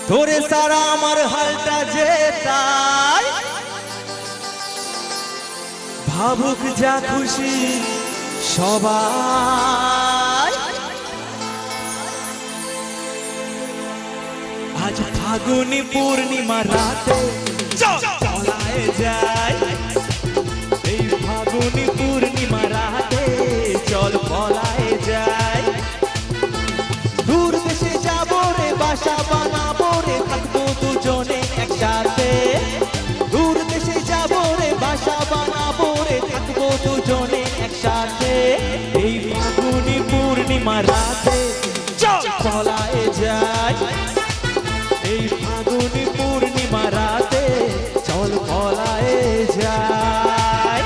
তোরে সারা আমার হালটা যে তাই ভাবুক যা খুশি সবাই। আজ ফাগুনি পূর্ণিমা রাতে চলায় যায়, এই ফাগুনি পূর্ণিমা রাতে চল পলায় যায়। দূর দেশে যাবো রে, বাসা বানাবো রে, থাকবো দুজনে একসাথে। দূর দেশে যাবো রে, বাসা বানাবো রে, থাকবো দুজনে একসাথে। এই ফাগুনি পূর্ণিমা রাতে চল পলায় যায়, এই ফাগুনি পূর্ণিমা রাতে চল পলায় যায়।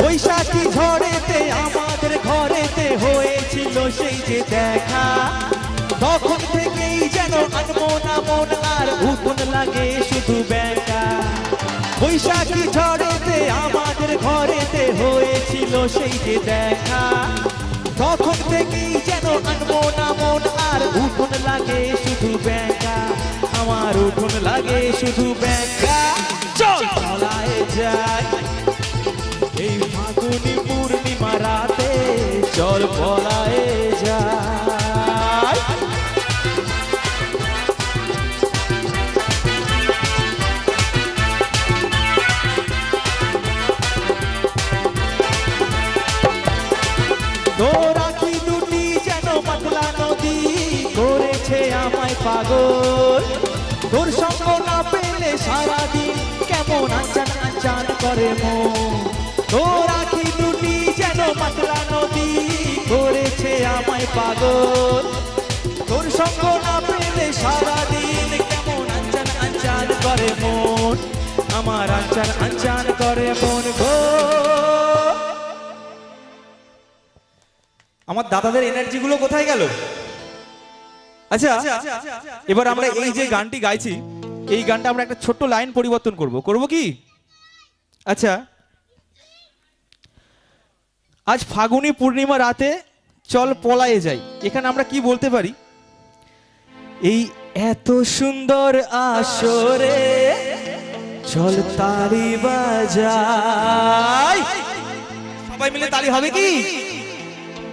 বৈশাখী ঝড়েতে আমাদের ঘরেতে হয়েছিল সেই যে দেখা, তখন থেকেই যেন আনমনা মন আর উঠন লাগে শুধু ব্যাকা। বৈশাখী ঝড়েতে আমাদের ঘরেতে হয়েছিল সেই যে দেখা, তখন থেকেই যেন আনমনা মন আর উঠন লাগে শুধু ব্যাকা। আমার উঠন লাগে শুধু ব্যাকা। চল চলায় যায়, এই ফাগুনি পূর্ণিমা রাতে চল পলায় যায়। তোর আঁখি দুটি যেন পাতলা নদী করেছে আমায় পাগল। তোর সঙ্গ না পেলে সারাদিন কেমন আনচান আনচান করে মন। তোর আঁখি দুটি যেন পাতলা নদী করেছে আমায় পাগল। তোর সঙ্গ না পেলে সারাদিন কেমন আনচান আনচান করে মন। আমার আনচান আনচান করে মন গো। আমার দাদাদের এনার্জি গুলো কোথায় গেল? আচ্ছা, এবার আমরা এই যে গানটি গাইছি, এই গানটা আমরা একটা ছোট্ট লাইন পরিবর্তন করব কি? আচ্ছা, আজ ফাগুনি পূর্ণিমা রাতে চল পলায়ে যাই, এখানে আমরা কি বলতে পারি? এই এত সুন্দর আসরে চল তালি বাজাই। সবাই মিলে তালি হবে কি?